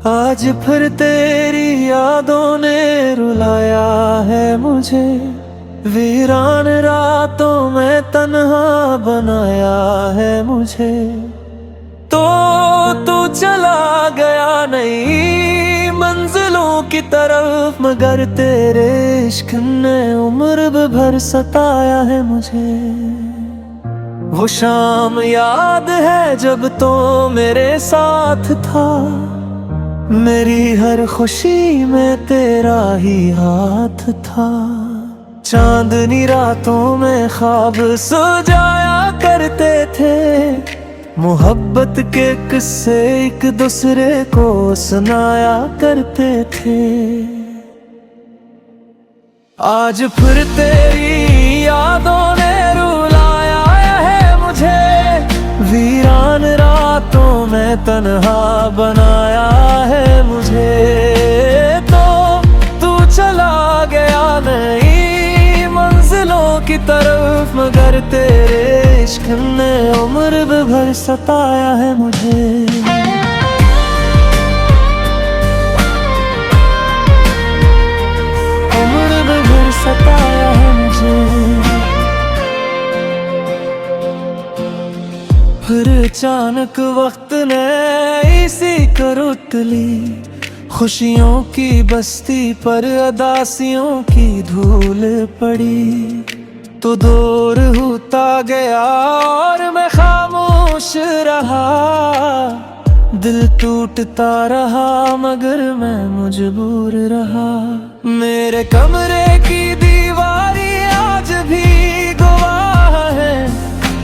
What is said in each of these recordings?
आज फिर तेरी यादों ने रुलाया है मुझे। वीरान रातों में तन्हा बनाया है मुझे। तो तू चला गया नई मंजिलों की तरफ, मगर तेरे इश्क ने उम्र भर सताया है मुझे। वो शाम याद है जब तो मेरे साथ था, मेरी हर खुशी में तेरा ही हाथ था। चांदनी रातों में ख्वाब सजाया करते थे, मोहब्बत के किस्से एक दूसरे को सुनाया करते थे। आज फिर तेरी यादों ने रुलाया है मुझे। वीरान रातों में तन्हा बनाया है मुझे। तो तू चला गया नई मंजिलों की तरफ, मगर तेरे इश्क ने उम्र भर सताया है मुझे। सताया है मुझे। फिर अचानक वक्त ने इसी कर उतली, खुशियों की बस्ती पर अदासियों की धूल पड़ी। तो दूर होता गया और मैं खामोश रहा, दिल टूटता रहा मगर मैं मजबूर रहा। मेरे कमरे की दीवारी आज भी गवाह है,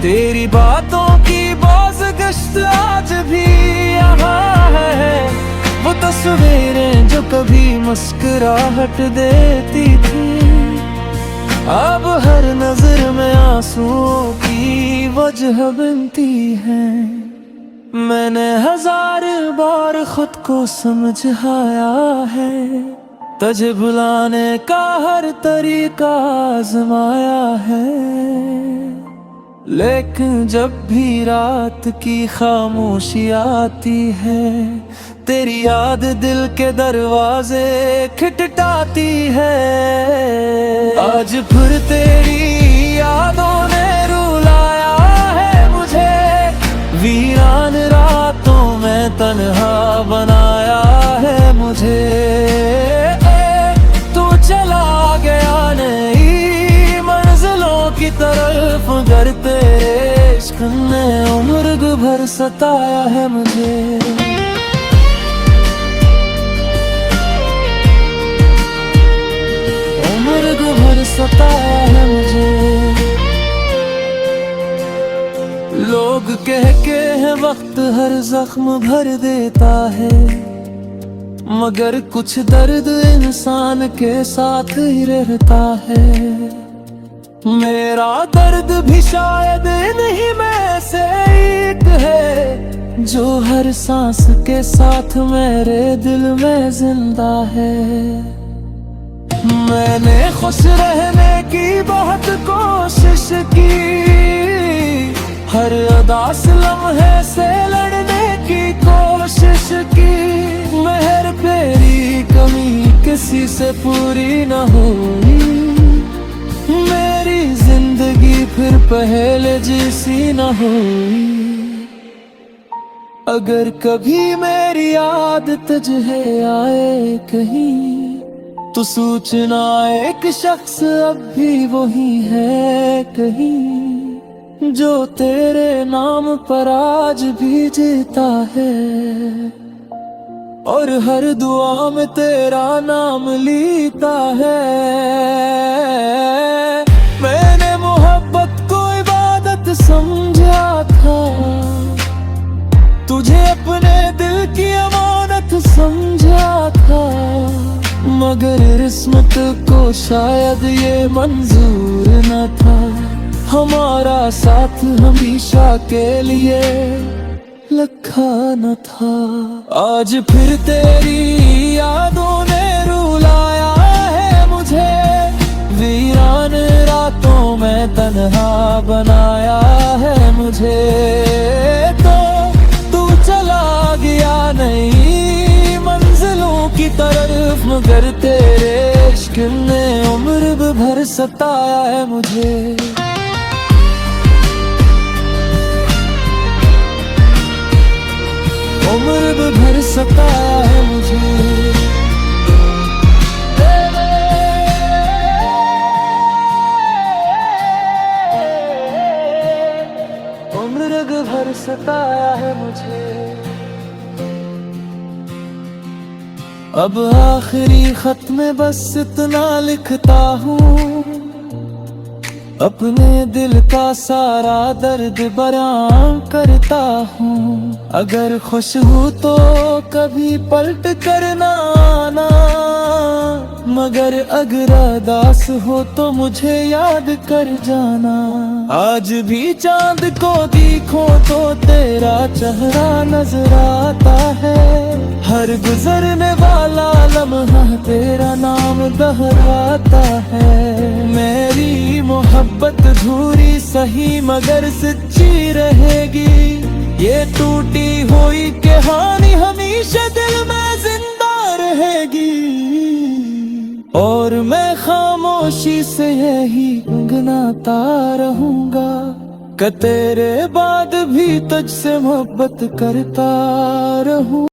तेरी बातों की बाज़गश्त आज भी यहाँ है। वो तस्वीरें जो कभी मुस्कुराहट देती थी, अब हर नजर में आंसुओं की वजह बनती है। मैंने हजार बार खुद को समझाया है, तुझे बुलाने का हर तरीका आजमाया है। लेकिन जब भी रात की खामोशी आती है, तेरी याद दिल के दरवाजे खटखटाती है। आज फिर तेरी यादों ने रुलाया है मुझे। वीरान रातों में तन्हा बनाया है मुझे। तू चला गया नई मंजिलों की तरफ, मगर तेरे इश्क ने उम्र भर सताया है मुझे। उम्र भर सताया है मुझे। लोग कहते हैं वक्त हर जख्म भर देता है, मगर कुछ दर्द इंसान के साथ ही रहता है। मेरा दर्द भी शायद नहीं में से एक है, जो हर सांस के साथ मेरे दिल में जिंदा है। मैंने खुश रहने की बहुत कोशिश की, हर उदास लम्हे से लड़ने की कोशिश की। मेहर तेरी कमी किसी से पूरी न हुई, मेरी जिंदगी फिर पहले जैसी न हुई। अगर कभी मेरी याद तुझे आए कहीं, तो सूचना एक शख्स अब भी वही है कहीं, जो तेरे नाम पर आज भी जीता है और हर दुआ में तेरा नाम लेता है। मैंने मोहब्बत को इबादत समझा था, तुझे अपने दिल की अमानत समझा था, मगर किस्मत को शायद ये मंजूर न था। हमारा साथ हमेशा के लिए लिखा न था। आज फिर तेरी यादों ने रुलाया है मुझे। वीरान रातों में तन्हा बनाया है मुझे। तो तू चला गया नहीं तरफ, मगर तेरे इश्क ने उम्र भर सताया है मुझे। उम्र भर सताया है मुझे। उम्र भर सताया है मुझे। अब आखिरी खत में बस इतना लिखता हूँ, अपने दिल का सारा दर्द बयां करता हूँ। अगर खुश हूँ तो कभी पलट कर ना आना, मगर अगर उदास हो तो मुझे याद कर जाना। आज भी चांद को देखो तो तेरा चेहरा नजर आता है, हर गुजरने वाला लम्हा तेरा नाम दोहराता है। मेरी मोहब्बत अधूरी सही मगर सच्ची रहेगी, ये टूटी हुई कहानी हमेशा दिल में जिंदा रहेगी। और मैं खामोशी से यही गुनगुनाता रहूंगा कि तेरे बाद भी तुझसे मोहब्बत करता रहूं।